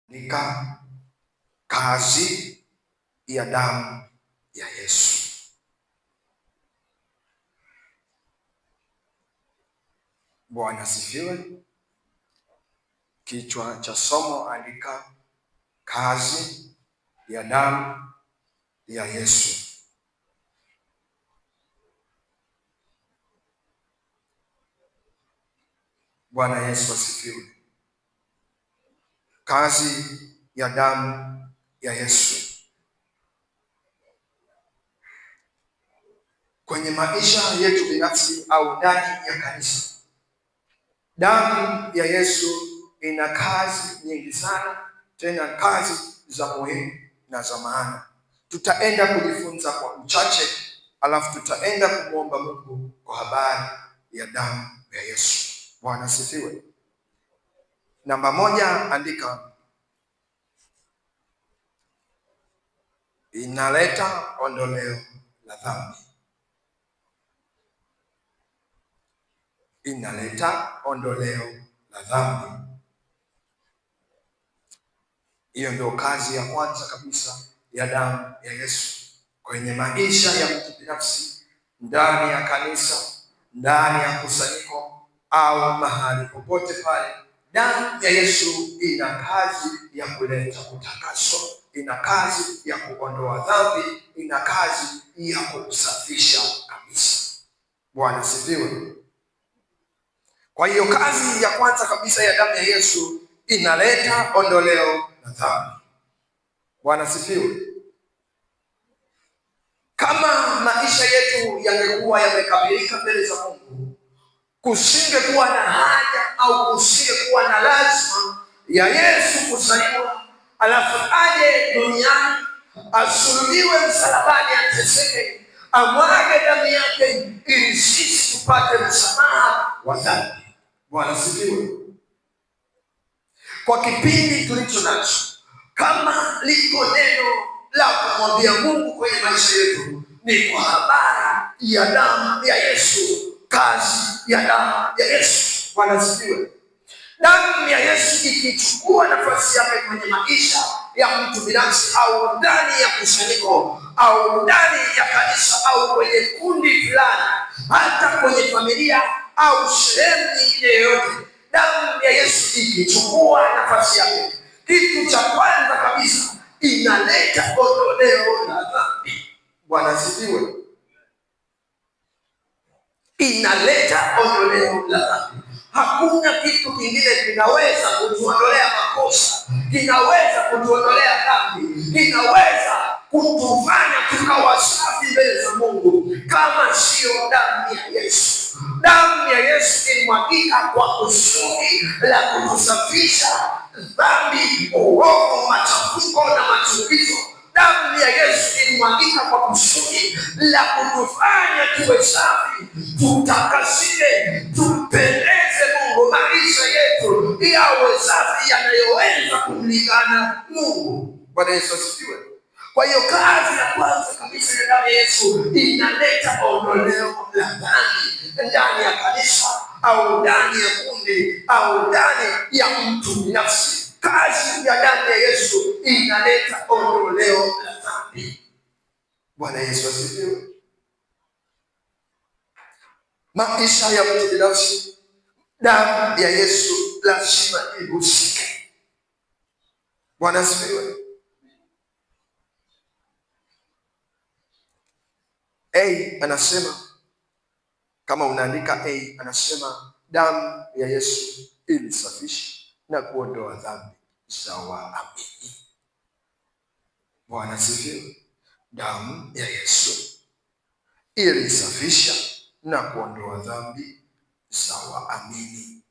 Katika kazi ya damu ya Yesu. Bwana asifiwe. Kichwa cha somo, andika kazi ya damu ya Yesu. Bwana Yesu asifiwe. Kazi ya damu ya Yesu kwenye maisha yetu binafsi au ndani ya kanisa. Damu ya Yesu ina kazi nyingi sana, tena kazi za muhimu na za maana. Tutaenda kujifunza kwa uchache, alafu tutaenda kumwomba Mungu kwa habari ya damu ya Yesu. Bwana asifiwe. Namba 1, andika inaleta ondoleo la dhambi. Inaleta ondoleo la dhambi. Hiyo ndio kazi ya kwanza kabisa ya damu ya Yesu kwenye maisha ya mtu binafsi, ndani ya kanisa, ndani ya kusanyiko au mahali popote pale. Damu ya Yesu ina kazi ya kuleta utakaso, ina kazi ya kuondoa dhambi, ina kazi ya kusafisha kabisa. Bwana asifiwe. Kwa hiyo kazi ya kwanza kabisa ya damu ya Yesu inaleta ondoleo la dhambi. Bwana asifiwe. Kama maisha yetu yangekuwa yamekamilika mbele za Mungu, kusingekuwa na haja au kusingekuwa na lazima ya Yesu kuzaliwa, alafu aje duniani, asulubiwe msalabani, ateseke, amwage damu yake ili sisi tupate msamaha wa dhambi. Bwana asifiwe. Kwa kipindi tulicho nacho, kama liko neno la kumwambia Mungu kwenye maisha yetu, ni kwa habari ya damu ya Yesu, kazi ya damu ya Yesu. Bwana asifiwe. Damu ya Yesu ikichukua nafasi yake kwenye maisha ya mtu binafsi au ndani ya kusanyiko au ndani ya kanisa au kwenye kundi fulani, hata kwenye familia au sehemu nyingine yoyote, damu ya Yesu ikichukua nafasi yake, kitu cha kwanza kabisa inaleta ondoleo la dhambi. Bwana asifiwe. Inaleta ondoleo la dhambi. Hakuna kitu kingine kinaweza kutuondolea makosa, kinaweza kutuondolea dhambi, kinaweza kutufanya tukawa safi mbele za Mungu kama sio damu ya Yesu. Damu ya Yesu ilimwagika kwa kusudi la kutusafisha dhambi, uovu, machafuko na machukizo. Damu ya Yesu ilimwagika kwa kusudi la kutufanya tuwe safi, tutakasike, tumpendeze Mungu, maisha yetu yawe safi, yanayoweza kumlingana Mungu. Bwana Yesu asifiwe. Kwa hiyo kazi ya kwanza kabisa ya damu ya Yesu inaleta ondoleo la dhambi ndani ya kanisa au ndani ya kundi au ndani ya mtu binafsi. Kazi ya damu ya Yesu inaleta ondoleo la dhambi. Bwana Yesu asifiwe. Maisha ya mtu binafsi, damu ya Yesu lazima ihusike. Bwana asifiwe. Anasema, kama unaandika anasema damu ya Yesu ilisafisha na kuondoa dhambi za waamini. Bwana asifiwe. Damu ya Yesu ilisafisha na kuondoa dhambi za waamini.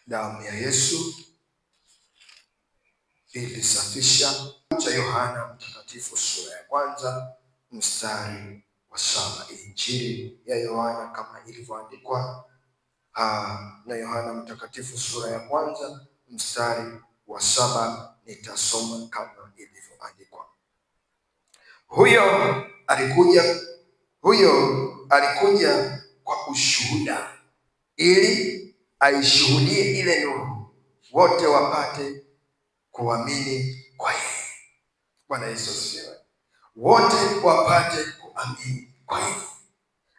Damu ya Yesu ilisafisha. Cha Yohana Mtakatifu sura ya 1 mstari wa 7. Injili ya Yohana kama ilivyoandikwa na Yohana Mtakatifu sura ya 1 mstari wa 7. Nitasoma kama ilivyoandikwa. Huyo alikuja kwa ushuhuda ushuhuda, ili aishuhudie ile nuru, wote wapate kuamini kwa yeye. Bwana Yesu asifiwe. Wote wapate kuamini kwa yeye.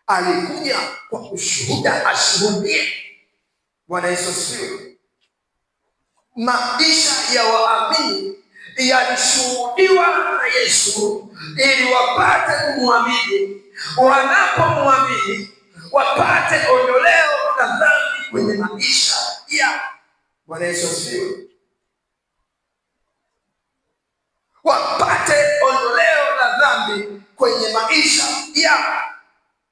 Alikuja kwa ushuhuda, ashuhudie. Bwana Yesu asifiwe. Maisha ya waamini yalishuhudiwa na Yesu ili wapate kumwamini. Wanapomwamini wapate ondoleo la dhambi kwenye maisha yao. Bwana Yesu asifiwe. Wapate ondoleo la dhambi kwenye maisha yao.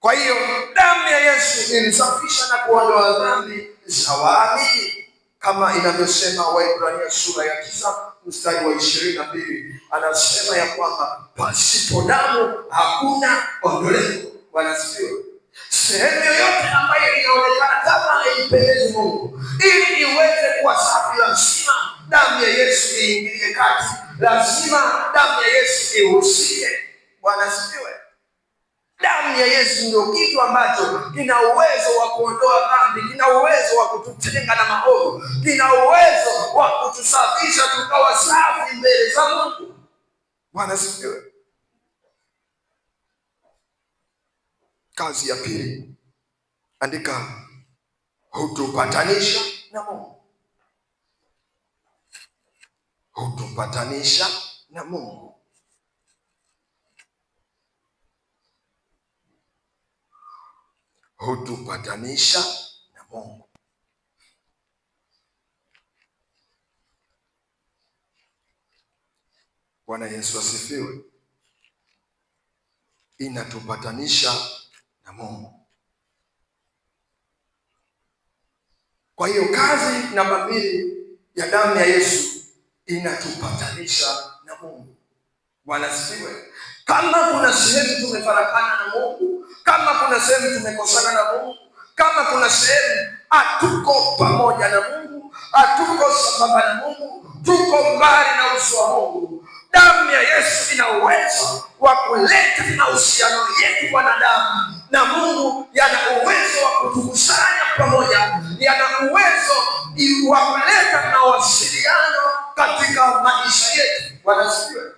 Kwa hiyo damu ya Yesu ilisafisha na kuondoa dhambi za waamini, kama inavyosema Waebrania sura ya 9 mstari wa 22. Anasema ya kwamba pasipo damu hakuna ondoleo. Bwana asifiwe. Sehemu yoyote ambayo inaonekana kama haimpendezi Mungu, ili iweze kuwa safi, lazima damu ya Yesu iingilie kati, lazima damu ya Yesu ihusike. Bwana asifiwe. Damu ya Yesu ndio kitu ambacho kina uwezo wa kuondoa dhambi, kina uwezo wa kututenga na maovu, kina uwezo wa kutusafisha tukawa safi mbele za Mungu. Bwana asifiwe. Kazi ya pili, andika, hutupatanisha na Mungu. Hutupatanisha na Mungu. Hutupatanisha na Mungu. Bwana Yesu asifiwe. Inatupatanisha na Mungu. Kwa hiyo kazi namba 2 ya damu ya Yesu inatupatanisha na Mungu. Bwana asifiwe. Kama kuna sehemu tumefarakana na Mungu, kama kuna sehemu tumekosana na Mungu, kama kuna sehemu hatuko pamoja na Mungu, hatuko sambamba na Mungu, tuko mbali na uso wa Mungu, damu ya Yesu ina uwezo wa kuleta mahusiano yetu wanadamu na Mungu, yana uwezo wa kutukusanya pamoja, yana uwezo wa kuleta mawasiliano katika maisha yetu. Bwana asifiwe.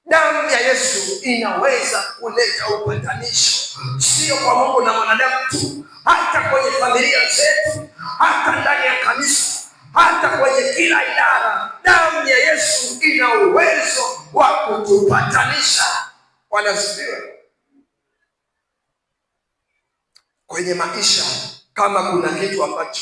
Damu ya Yesu inaweza kuleta upatanisho, sio kwa Mungu na wanadamu tu, hata kwenye familia zetu, hata ndani ya kanisa, hata kwenye kila idara. Damu ya Yesu ina uwezo wa kutupatanisha. Bwana asifiwe. Kwenye maisha, kama kuna kitu ambacho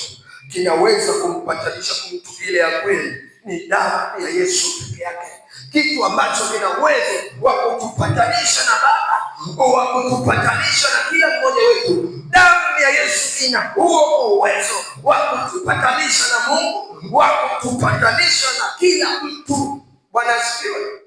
kinaweza kumpatanisha mtu ile ya kweli, ni damu ya Yesu peke yake. Kitu ambacho kina uwezo wa kutupatanisha na Baba, wa kutupatanisha na kila mmoja wetu. Damu ya Yesu ina huo uwezo wa kutupatanisha na Mungu, wa kutupatanisha na kila mtu. Bwana asifiwe.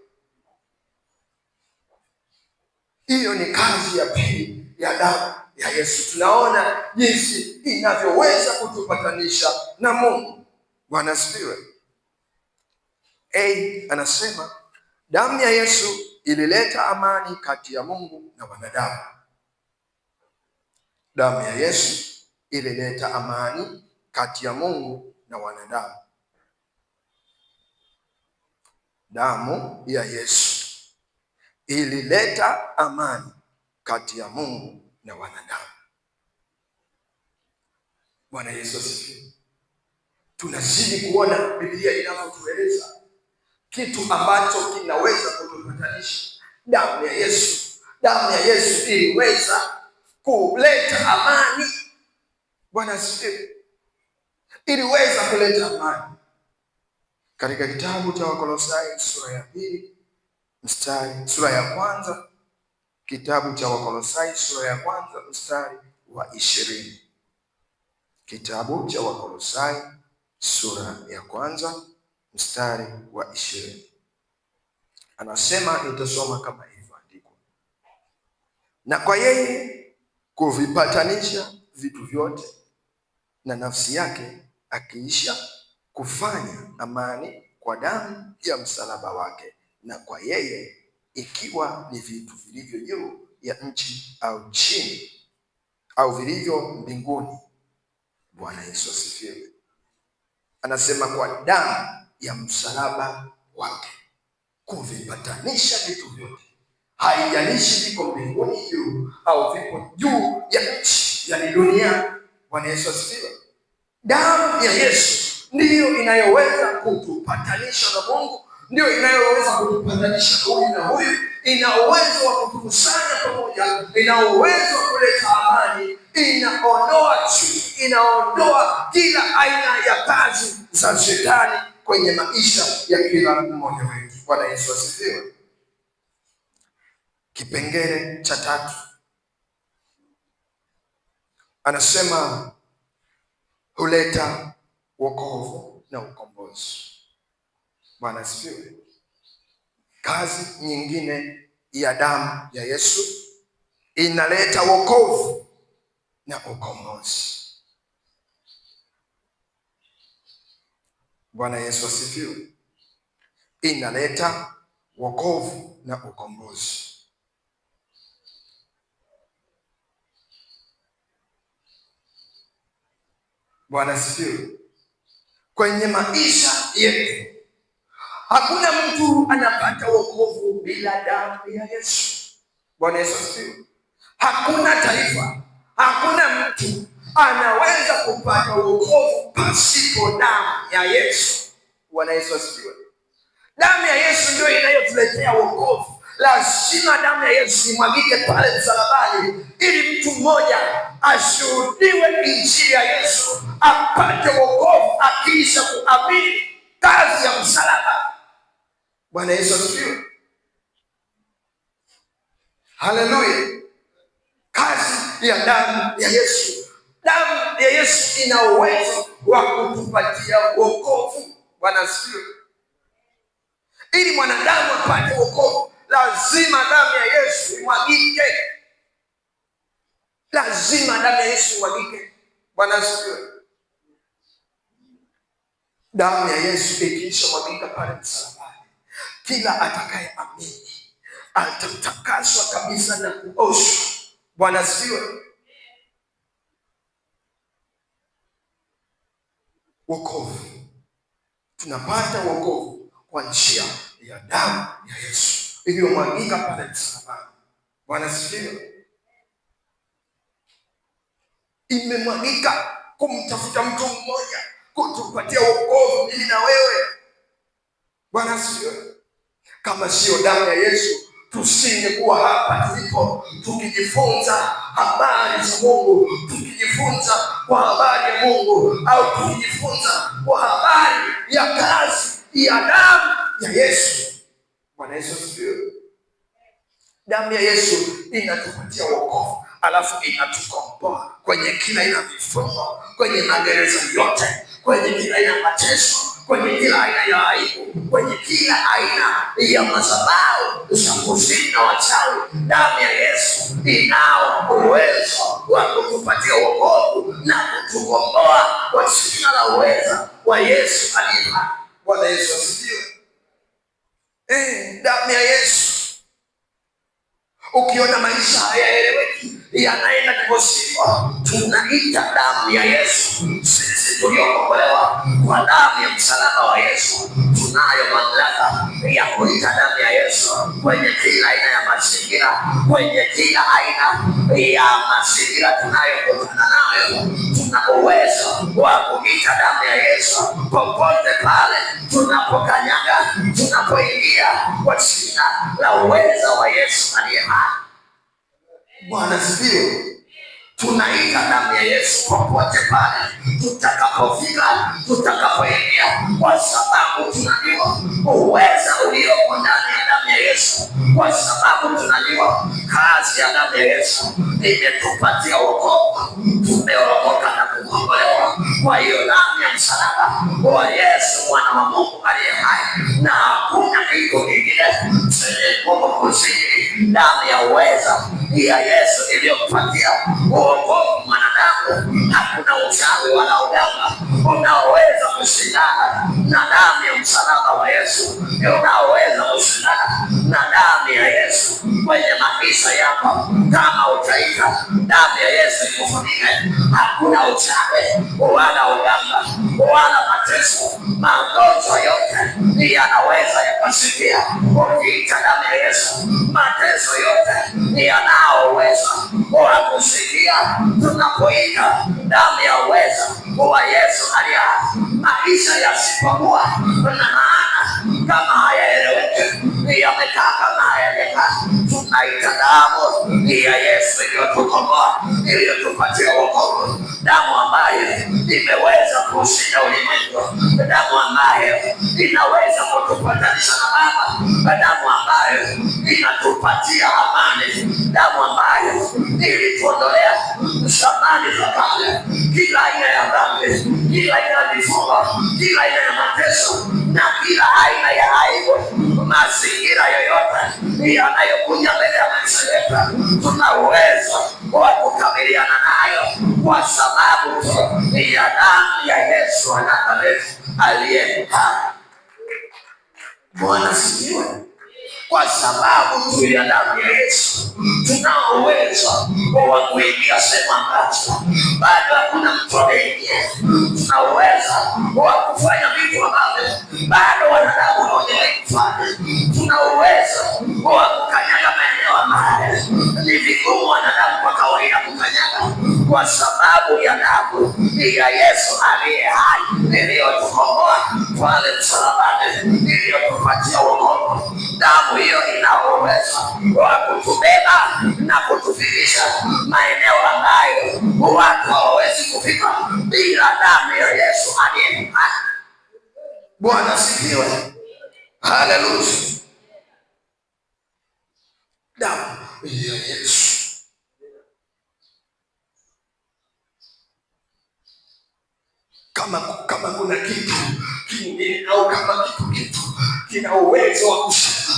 Hiyo ni kazi ya pili ya damu ya Yesu. Tunaona jinsi inavyoweza kutupatanisha na Mungu. Bwana asifiwe. Anasema damu ya Yesu ilileta amani kati ya Mungu na wanadamu. Damu ya Yesu ilileta amani kati ya Mungu na wanadamu. Damu ya Yesu ilileta amani kati ya Mungu na wanadamu. Bwana Yesu asifiwe. Tunazidi kuona Biblia inavyotueleza kitu ambacho kinaweza kutupatanisha. Damu ya Yesu. Damu ya Yesu iliweza kuleta amani. Bwana asifiwe. Iliweza kuleta amani. Katika kitabu cha Wakolosai sura ya 2 sura ya 1, kitabu cha Wakolosai sura ya 1 mstari wa 20. Kitabu cha Wakolosai sura ya 1 mstari wa 20. Anasema, nitasoma kama ilivyoandikwa: na kwa yeye kuvipatanisha vitu vyote na nafsi yake, akiisha kufanya amani kwa damu ya msalaba wake, na kwa yeye, ikiwa ni vitu vilivyo juu ya nchi au chini, au vilivyo mbinguni. Bwana Yesu asifiwe. Anasema kwa damu ya msalaba wake kuvipatanisha vitu vyote. Haijalishi viko mbinguni juu au vipo juu ya nchi, yani dunia. Bwana Yesu asifiwe. Damu ya Yesu ndiyo inayoweza kutupatanisha na Mungu, ndiyo inayoweza kutupatanisha huyu na huyu, ina uwezo wa kutukusanya pamoja, ina uwezo wa kuleta amani, inaondoa chuki, inaondoa kila aina ya kazi za shetani kwenye maisha ya kila mmoja wetu. Bwana Yesu asifiwe. Kipengele cha 3 anasema huleta wokovu na ukombozi. Bwana asifiwe. Kazi nyingine ya damu ya Yesu inaleta wokovu na ukombozi. Bwana Yesu asifiwe. Inaleta wokovu na ukombozi. Bwana asifiwe. Kwenye maisha yetu hakuna mtu anapata wokovu bila damu ya Yesu. Bwana Yesu asifiwe. Hakuna taifa, hakuna mtu anaweza kupata wokovu pasipo damu ya Yesu. Bwana Yesu asifiwe. Damu ya Yesu ndio inayotuletea wokovu. Lazima damu ya Yesu imwagike pale msalabani ili mtu mmoja ashuhudiwe injili ya Yesu, apate wokovu akiisha kuamini kazi ya msalaba. Bwana Yesu asifiwe. Haleluya. Kazi ya damu ya Yesu. Damu ya Yesu ina uwezo wa kutupatia wokovu. Bwana asifiwe. Ili mwanadamu apate wokovu, lazima damu ya Yesu imwagike. Lazima damu ya Yesu imwagike. Bwana asifiwe. Damu ya Yesu ikiisha mwagika pale msalabani, kila atakayeamini atatakaswa kabisa na kuoshwa. Bwana asifiwe. Wokovu, tunapata wokovu kwa njia ya damu ya Yesu iliyomwagika pale msalabani. Bwana asifiwe. Imemwagika kumtafuta mtu mmoja, kutupatia wokovu mimi na wewe. Bwana asifiwe. Kama sio damu ya Yesu, tusingekuwa hapa tulipo tukijifunza habari za Mungu, tukijifunza kwa habari ya Mungu, au tukijifunza kwa habari ya kazi ya damu ya Yesu. Bwana Yesu asifiwe. Damu ya Yesu inatupatia wokovu, alafu inatukomboa kwenye kila aina vifungo, kwenye magereza yote, kwenye kila aina mateso, kwenye kila aina ya aibu, kwenye kila aina ya madhabahu za kuzimu na wachawi. Damu ya Yesu inao uwezo wa kutupatia wokovu na kutukomboa kwa jina la uweza wa Yesu aliye hai. Bwana Yesu asifiwe. Damu ya Yesu. Ukiona maisha hayaeleweki, yanaenda kivosivyo, tunaita damu ya Yesu. Sisi tuliokombolewa kwa damu ya msalaba wa Yesu, tunayo mamlaka ya kuita damu ya Yesu kwenye kila aina ya mazingira, kwenye kila aina ya mazingira tunayokutana nayo. Tuna uwezo wa kuita damu ya Yesu popote pale tunapokanyaga, tunapoingia, kwa jina la uweza wa Yesu aliye hai. Bwana asifiwe. Tunaita damu ya Yesu popote pale tutakapofika, tutakapoingia, kwa sababu tunajua uweza ulioko ndani ya damu ya Yesu, kwa sababu tunajua kazi ya damu ya Yesu imetupatia wokovu. Tumeokoka na kukombolewa kwa hiyo damu ya msalaba wa Yesu mwana wa Mungu aliye hai, na hakuna kitu kingine chenye nguvu kuzidi damu ya uweza ya Yesu iliyopatia wokovu mwanadamu. Hakuna uchawi wala uganga unaoweza kushindana na damu ya msalaba wa Yesu, unaoweza kushindana na damu ya Yesu. kwenye maisha yako. Kama utaita damu ya Yesu ikufunike, hakuna uchawi wala uganga wala mateso, magonjwa yote yanaweza yakasikia ukiita damu ya Yesu. Mateso yote yanao uwezo wa kusikia tunapoita damu ya uwezo wa Yesu aliye hai. Maisha yasipokuwa na maana, kama hayaeleweke, yamekaa kama hayaeleweka, tunaita damu ya Yesu iliyotukomboa, iliyotupatia wokovu, damu ambayo imeweza kushinda ulimwengu, damu ambayo inaweza kutupatanisha na Baba, damu ambayo inatupatia amani, damu ambayo ilituondolea zamani za kale, kila aina ya dhambi, kila aina ya vifungo, kila aina ya mateso na kila aina ya aibu. Mazingira yoyote yanayokuja mbele ya maisha yetu, tuna uwezo wa kukabiliana nayo kwa sababu ya damu ya Yesu wa Nazareti aliye hai. Bwana asifiwe. Kwa sababu tu ya damu ya Yesu tunao uwezo wa kuingia sehemu ambazo bado hakuna mtu ameingia. Tuna uwezo wa kufanya vitu ambavyo bado wanadamu hawajawahi kufanya. Tuna uwezo wa kukanyaga maeneo ambayo ni vigumu wanadamu kwa kawaida kukanyaga, kwa sababu ya damu ya Yesu aliye hai iliyotukomboa pale msalabani, iliyotupatia wokovu. Damu hiyo ina uwezo wa kutubeba na kutufikisha maeneo ambayo watu hawawezi kufika bila damu ya Yesu aliye hai. Bwana asifiwe. Haleluya. Damu ya Yesu. Kama kuna kitu kingine au kama kitu kina uwezo wa kushinda,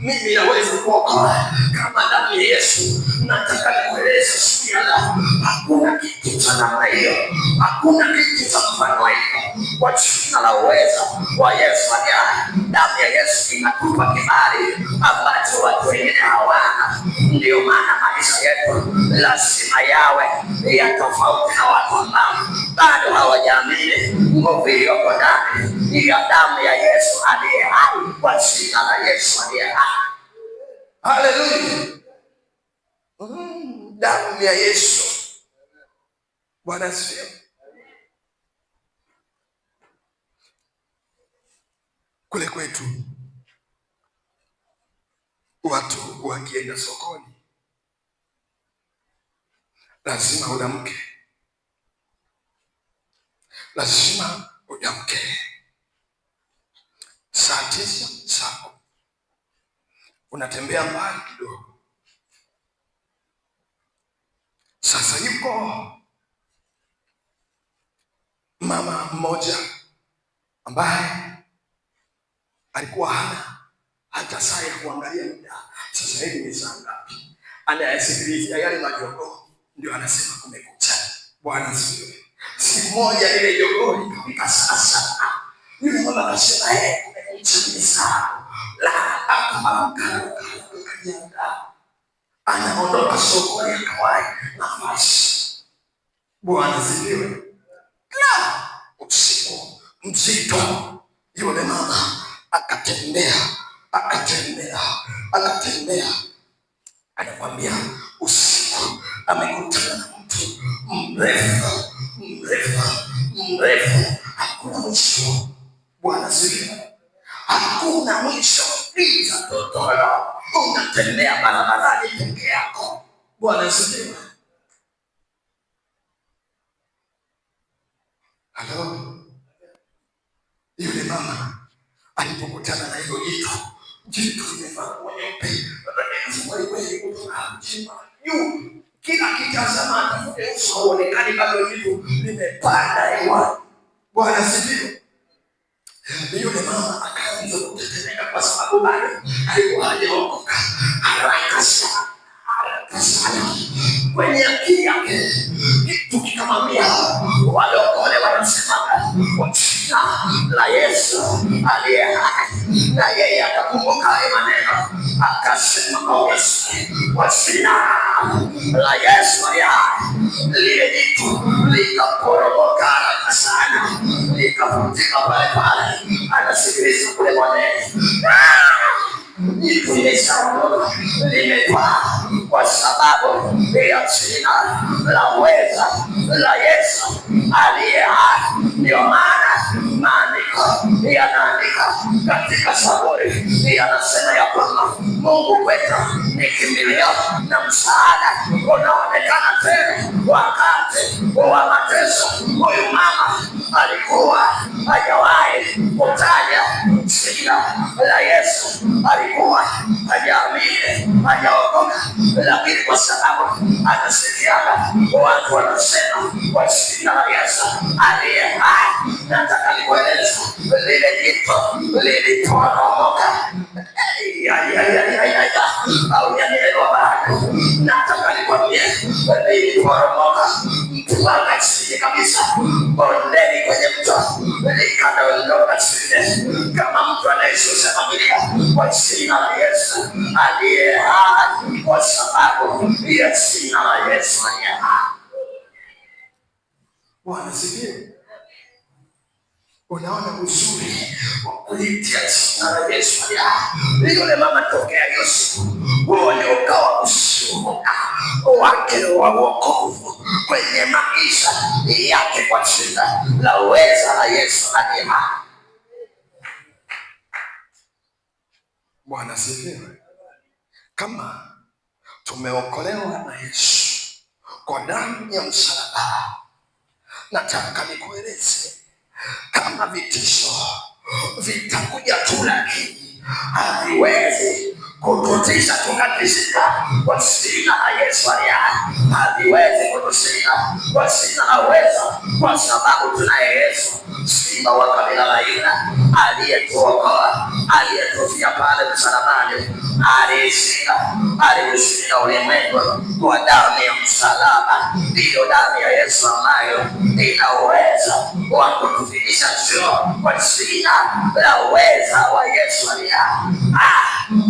mimi naweza kuokoa kama damu ya Yesu. Nataka nikueleze siku ya leo, hakuna kitu cha namna hiyo, hakuna kitu cha mfano hiyo. Kwa jina la uwezo wa Yesu aliye hai, damu ya Yesu inatupa kibali ambacho watu wengine hawana. Ndio maana maisha yetu lazima yawe ya tofauti na watu ambao bado hawajaamini nguvu iliyoko ndani ya damu ya Yesu aliye hai, kwa jina la Yesu aliye hai. Haleluya. Damu ya Yesu. Bwana asifiwe. Kule kwetu watu wakienda sokoni lazima udamke, lazima udamke saa 9 saa unatembea mbali kidogo. Sasa yuko mama mmoja ambaye alikuwa hana hata saa ya kuangalia muda. Sasa hivi ni saa ngapi? Anayasikilizia yale majogoo, ndio anasema kumekucha. Bwana asifiwe. Siku moja ile jogoo ikafika sasa, yule mama akasema kumekucha, ni saa la akaamka akajiandaa, anaondoka sokoni akawai nafasi. Bwana asifiwe. Usiku mzito, yule mama akatembea, anakwambia usiku amekutana na mtu mrefu, hakuna mwisho. Bwana asifiwe. Hakuna mwisho. Iza totoro, unatembea barabarani peke yako. Bwana asifiwe. Halo. Yule mama alipokutana na hilo jitu limevaa nyeupe, kila kitazama atafute uso hauonekani, bado jitu limepanda hewani. Bwana asifiwe. Yule mama akaanza kutetemeka kwa sababu bado alikuwa hajaokoka. Haraka sana kwenye akili yake kitu kikamwambia, walokole wanasema kwa jina la Yesu aliye hai, na yeye akakumbuka hayo maneno akasema, kwa Yesu kwa jina la Yesu aliye hai. Lile jitu likaporomoka haraka sana, likavunjika pale pale. Anasikiliza kule mwanene, jitu limeshaondoka, limetwaa kwa sababu ya jina la uweza la Yesu aliye hai. Ndio maana maandiko yanaandika katika Zaburi, yanasema ya kwamba Mungu wetu ni kimbilio na msaada unaonekana tena wakati wa mateso. Huyu mama alikuwa hajawahi kutaja jina la Yesu, alikuwa hajaamini, hajaokoka, lakini kwa sababu anasikiaga watu wanasema kwa jina la Yesu aliye hai, nataka nikueleza lile jitu liliporomoka. Au yanielewa bado? Nataka nikwambie liliporomoka mpaka chini kabisa, bondeni kwenye mto, likadondoka chini kama mtu anayeshusha familia kwa jina la Yesu aliye hai, kwa sababu ya jina la Yesu aliye hai. Bwana sifiwe. Unaona uzuri wa kulitia jina la Yesu aliye hai. Yule mama tokea hiyo siku, huo ndio ukawa ushuhuda wake wa wokovu kwenye maisha yake kwa jina la uweza la Yesu aliye hai. Bwana sifiwe. Kama tumeokolewa na Yesu kwa damu ya msalaba, nataka nikueleze kama vitisho vitakuja tu, lakini haviwezi kututisha tukatishika kwa jina la Yesu aliye hai. Haviwezi kututisha kwa jina la uweza, kwa sababu tunaye Yesu, simba wa kabila la Yuda, aliyetuokoa, aliyetufia pale msalabani, aliushinda ulimwengu kwa damu ya msalaba. Ndiyo damu ya Yesu ambayo ina uwezo wa kutufikisha juu kwa jina la uweza wa Yesu aliye hai.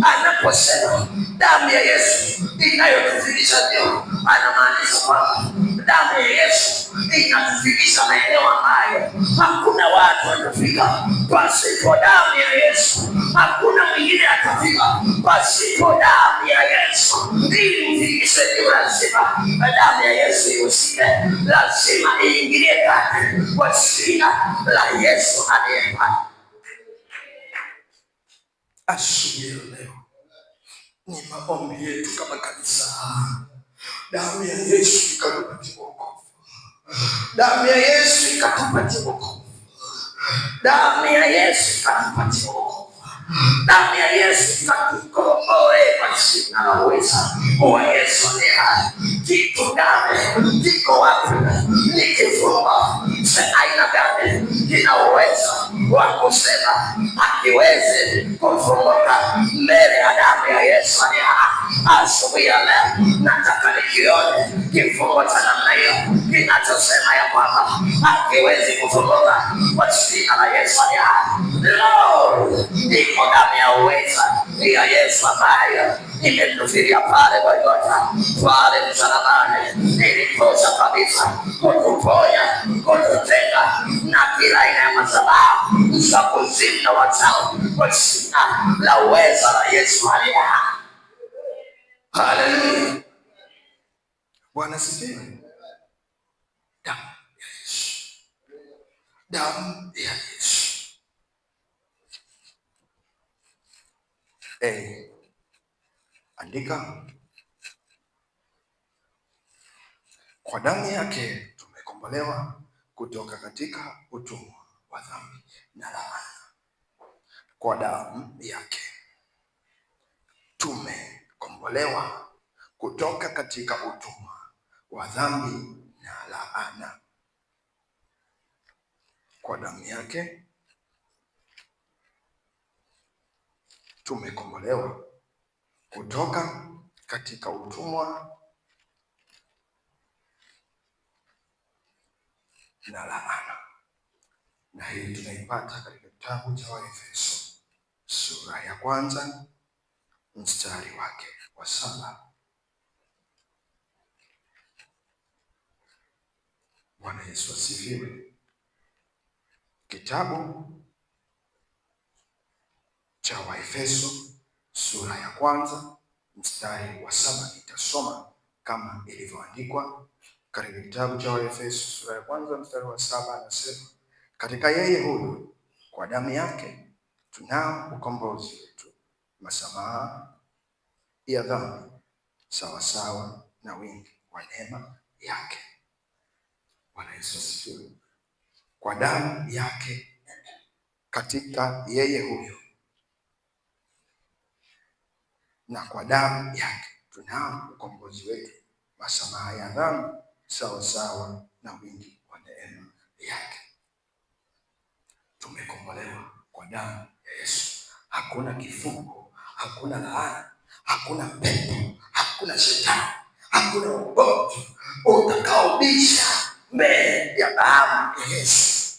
Anaposema damu ya Yesu inayotufikisha juu, anamaanisha kwamba damu ya Yesu inatufikisha maeneo ambayo hakuna watu watafika pasipo damu ya Yesu. Hakuna mwingine atafika pasipo damu ya Yesu. Ili mfikishe juu, lazima damu ya Yesu ihusike, lazima iingilie kati kwa jina la Yesu aliye hai. Asubuhi leo ni maombi yetu kama kanisa, damu ya Yesu ikatupatie wokovu, damu ya Yesu ikatupatie wokovu, damu ya Yesu ikatupatie wokovu, damu ya Yesu ikatukomboe kwa jina la uweza wa Yesu aliye hai. Kitu gani kiko wapi? Ni kifungo cha aina gani kina uwezo wa kusema hakiwezi kufunguka mbele ya damu ya Yesu aliye hai? Asubuhi ya leo nataka nikione kifungo cha namna hiyo kinachosema ya kwamba hakiwezi kufunguka kwa jina la Yesu aliye hai. Lord, iko damu ya uweza ya Yesu ambayo imetufikia pale Golgotha, pale msalabani, ilitosha kabisa kutuponya, kututenga na kila aina ya madhabahu za kuzimu na wachawi kwa jina la uweza la Yesu aliye hai. Haleluya. Bwana sifiwe. Damu ya Yesu, damu ya Yesu. Andika, kwa damu yake tumekombolewa kutoka katika utumwa wa dhambi na laana. Kwa damu yake tumekombolewa kutoka katika utumwa wa dhambi na laana. Kwa damu yake tumekombolewa kutoka katika utumwa na laana. Na hii tunaipata katika kitabu cha Waefeso sura ya 1 mstari wake wa 7 Bwana Yesu asifiwe. Kitabu cha Waefeso sura ya 1 mstari wa 7 nitasoma kama ilivyoandikwa katika kitabu cha Waefeso sura ya 1 mstari wa 7, anasema katika yeye huyo kwa damu yake tunao ukombozi wetu, masamaha ya dhambi, sawasawa na wingi wa neema yake. Bwana Yesu asifiwe. Kwa damu yake, katika yeye huyo na kwa damu yake tunao ukombozi wetu, masamaha ya dhambi, sawasawa na wingi wa neema yake. Tumekombolewa kwa damu ya Yesu. Hakuna kifungo, hakuna laana, hakuna pepo, hakuna shetani, hakuna ugonjwa utakaobisha mbele ya damu ya Yesu.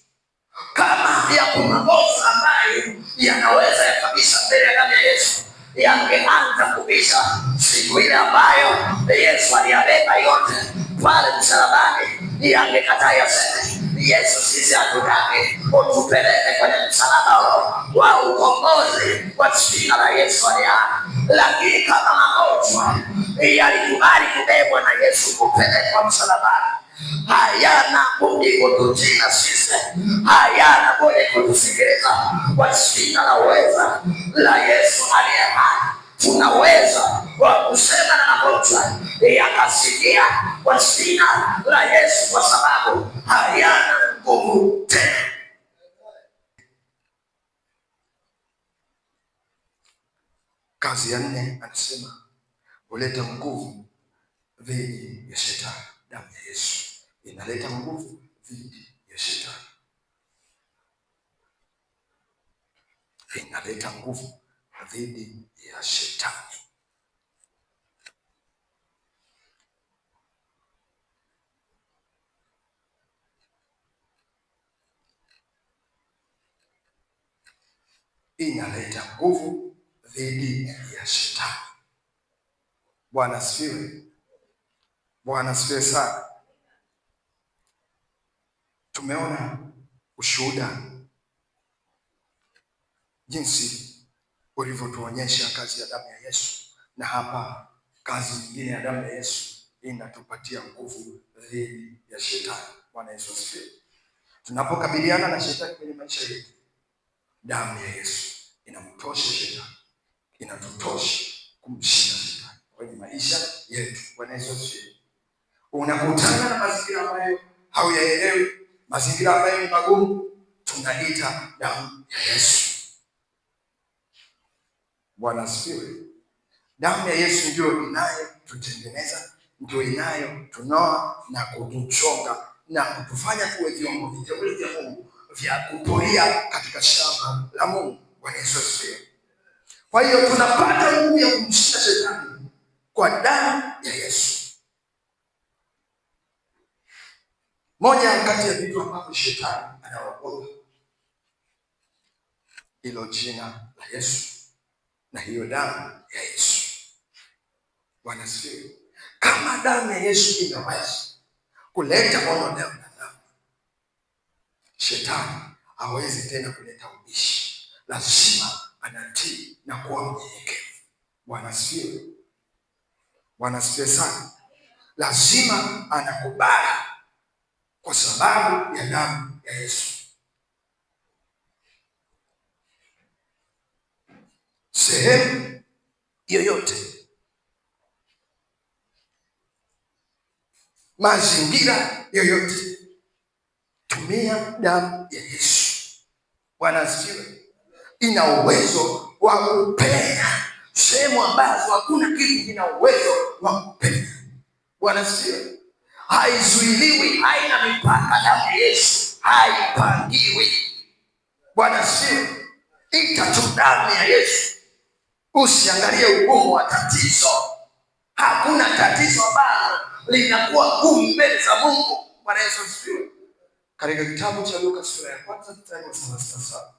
Kama yapo mabovu ambayo yanaweza yakabisha mbele ya damu ya Yesu, yangeanza kubisha siku ile ambayo Yesu aliyabeba yote pale msalabani, yangekataa yaseme, Yesu, sisi hatutaki utupeleke kwenye msalaba wa ukombozi kwa jina la Yesu aliana. Lakini kama magonjwa yalikubali kubebwa na Yesu kupelekwa msalabani, hayana budi kututia sisi, hayana budi kutusikiliza kwa jina la uweza la Yesu aliye hai. Tunaweza wa kusema na magonjwa yakasikia kwa jina la Yesu, kwa sababu hayana nguvu tena. Kazi ya 4 anasema huleta nguvu dhidi ya shetani. Damu ya Yesu inaleta nguvu dhidi ya shetani, inaleta nguvu dhidi ya shetani. Inaleta nguvu dhidi ya shetani. Bwana asifiwe. Bwana asifiwe sana. Tumeona ushuhuda jinsi ulivyotuonyesha kazi ya damu ya Yesu, na hapa kazi nyingine ya damu ya Yesu inatupatia nguvu dhidi ya shetani. Bwana Yesu asifiwe. Tunapokabiliana na shetani kwenye maisha yetu, damu ya Yesu inamtosha shetani, inatutosha kumshinda shetani kwenye maisha yetu. Bwana Yesu asifiwe. Unakutana na mazingira ambayo hauyaelewi, mazingira ambayo ni magumu, tunaita damu ya Yesu. Bwana asifiwe. Damu ya Yesu ndio inayotutengeneza, ndio inayotunoa na kutuchonga na kutufanya tuwe vyombo viteule vya Mungu vya kuporia katika shamba la Mungu. Bwana Yesu asifiwe. Kwa hiyo tunapata nguvu ya kumshinda shetani kwa damu ya Yesu. Moja kati ya vitu ambavyo shetani anaogopa hilo jina la Yesu na hiyo damu ya Yesu. Bwana asifiwe. Kama damu ya Yesu inaweza kuleta ondoleo la dhambi, shetani hawezi tena kuleta ubishi. Lazima anatii na kuwa mnyenyekevu. Bwana asifiwe. Bwana asifiwe sana. Lazima anakubali kwa sababu ya damu ya Yesu. Sehemu yoyote, mazingira yoyote, tumia damu ya Yesu. Bwana asifiwe. Ina uwezo wa kupenya sehemu ambazo hakuna kitu kina uwezo wa kupenya. Bwana asifiwe. Haizuiliwi, haina mipaka. Damu ya Yesu haipangiwi. Bwana asifiwe. Ita tu damu ya Yesu. Usiangalie ugumu wa tatizo. Hakuna tatizo ambalo linakuwa gumu mbele za Mungu. Bwana Yesu asifiwe. Katika kitabu cha Luka sura ya 1 mstari wa 37.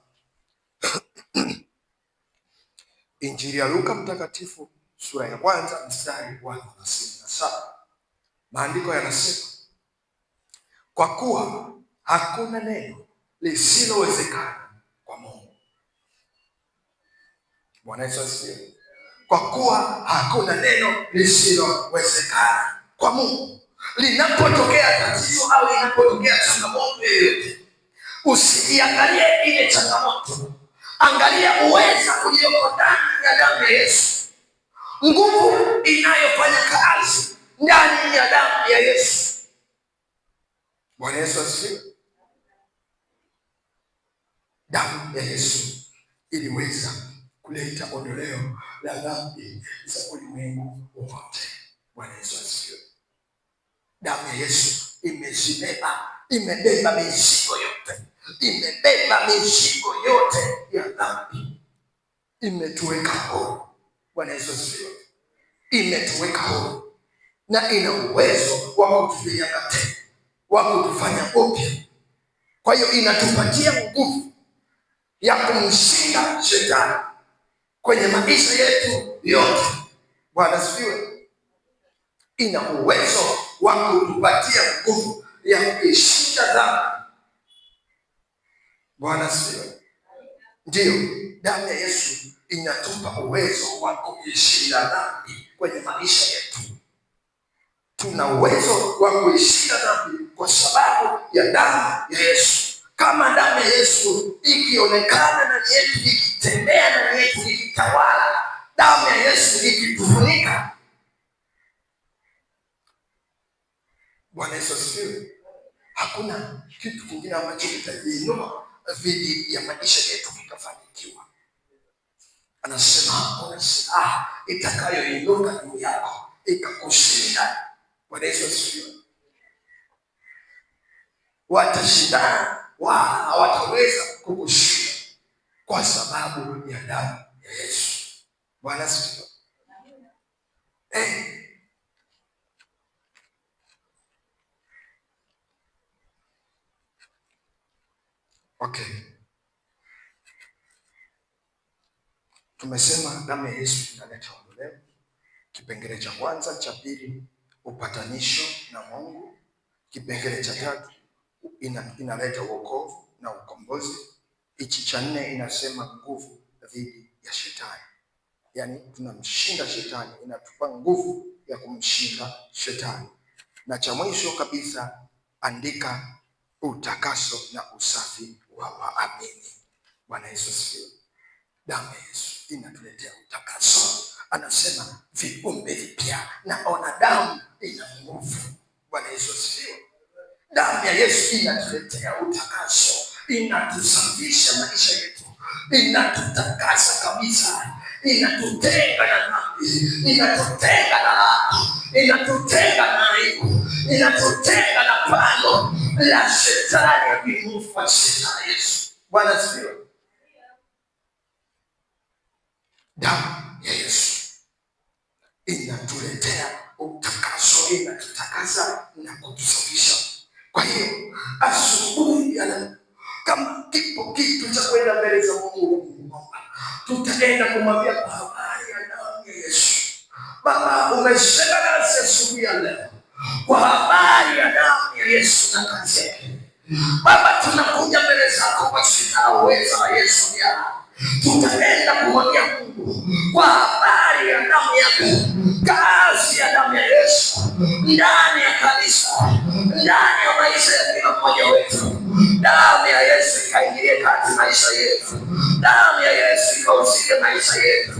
Injili ya Luka mtakatifu sura ya 1 mstari wa 37. Maandiko yanasema, kwa kuwa hakuna neno lisilowezekana kwa Mungu. Bwana Yesu asifiwe. Kwa kuwa hakuna neno lisilowezekana kwa Mungu. Linapotokea tatizo au linapotokea changamoto yoyote, usiangalie ile changamoto, angalia uweza ulioko ndani ya damu ya Yesu, nguvu inayofanya kazi ndani ya damu ya Yesu. Bwana Yesu asifiwe. Damu ya Yesu iliweza kuleta ondoleo la dhambi za ulimwengu wote. Bwana Yesu asifiwe. Damu ya Yesu imebeba mizigo yote, imebeba mizigo yote ya dhambi, imetuweka huru. Bwana Yesu asifiwe. Imetuweka huru na ina uwezo wa kutufanya tena, wa kutufanya upya. Kwa hiyo inatupatia nguvu ya kumshinda shetani kwenye maisha yetu yote. Bwana asifiwe. Ina uwezo wa kutupatia nguvu ya kuishinda dhambi. Bwana asifiwe. Ndiyo, damu ya Yesu inatupa uwezo wa kuishinda dhambi kwenye maisha yetu. Tuna uwezo wa kuishinda dhambi kwa sababu ya damu ya Yesu. Kama damu ya Yesu ikionekana ndani yetu, ikitembea ndani yetu, ikitawala, damu ya Yesu ikitufunika. Bwana Yesu asifiwe. Hakuna kitu kingine ambacho kitajiinua dhidi ya maisha yetu kitafanikiwa. Anasema itakayoinuka juu yako ikakushinda. Bwana Yesu asifiwe. Watashindana wala hawataweza kukushinda kwa sababu ya damu ya Yesu. Bwana asifiwe. Okay. Tumesema damu ya Yesu inaleta ondoleo. Kipengele cha kwanza, cha pili upatanisho na Mungu. Kipengele cha tatu inaleta wokovu na ukombozi. Hichi cha nne inasema nguvu dhidi ya shetani. Yaani tunamshinda shetani, inatupa nguvu ya kumshinda shetani. Na cha mwisho kabisa, andika utakaso na usafi wa waamini. Bwana Yesu asifiwe. Damu ya Yesu inatuletea utakaso. Anasema viumbe vipya. Naona damu ina nguvu. Bwana Yesu asifiwe. Damu ya Yesu inatuletea utakaso, inatusafisha maisha yetu, inatutakasa kabisa, inatutenga na dhambi, inatutenga na laana, inatutenga na aibu, inatutenga na pando la shetani ya vimufu wa shetani Yesu. Bwana asifiwe. Damu ya Yesu inatuletea utakaso, inatutakasa na kutusafisha. Kwa hiyo asubuhi ya leo, kama kipo kitu cha kwenda mbele za Mungu, tutaenda kumwambia kwa habari ya damu ya Yesu. Baba, umesema nasi asubuhi ya leo kwa habari ya damu ya Yesu na kazi yake. Baba, tunakuja mbele zako kwa jina la uweza wa Yesu. Tutaenda kumwambia Mungu kwa habari ya damu yake, kazi ya damu ya Yesu ndani ya kanisa, ndani ya maisha ya kila mmoja wetu. Damu ya Yesu ikaingilie kati maisha yetu. Damu ya Yesu ikahusike maisha yetu.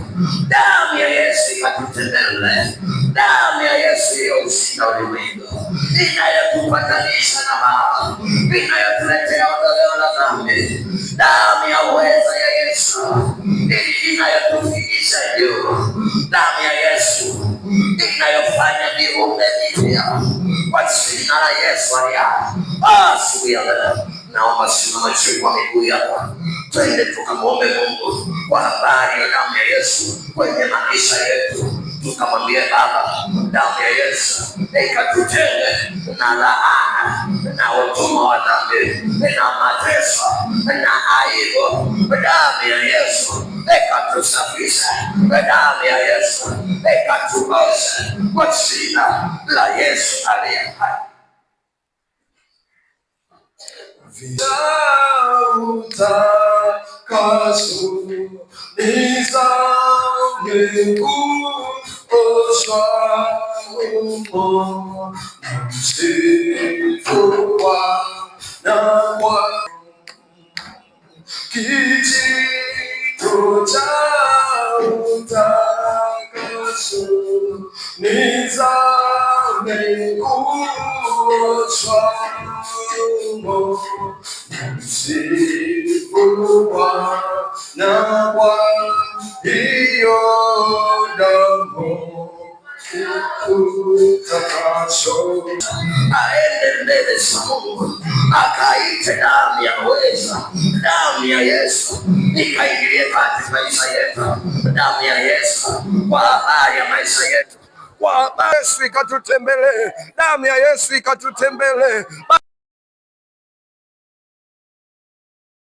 Damu ya Yesu ikatutembele. Damu ya Yesu iliyoushinda ulimwengu, inayotupatanisha na Baba, inayotuletea ondoleo la dhambi. Damu ya uweza ya Yesu inayotufikisha juu. Damu ya Yesu inayofanya viumbe vipya kwa jina la Yesu aliye. Asubuhi ya leo naomba simama chini kwa miguu yako, twende tukamwombe Mungu kwa habari ya damu ya Yesu kwenye maisha yetu. Tukamwambie Baba, damu ya Yesu ikatutenge na laana na utumwa wa dhambi na mateso na aibu. Damu ya Yesu ikatusafisha. Damu ya Yesu ikatuosha kwa jina la Yesu aliye hai. utakaso ni zangu oshwa umo msifu Bwana wa kijito cha utakaso ni zangu oshwa umo msifu Bwana wa hiyo damu utakaso. Aende mbele za Mungu akaite damu ya uweza, damu ya Yesu ikaingilie kati maisha yetu, damu ya Yesu kwa habari ya maisha yetu, kwa habari Yesu ikatutembelee, damu ya Yesu ikatutembelee.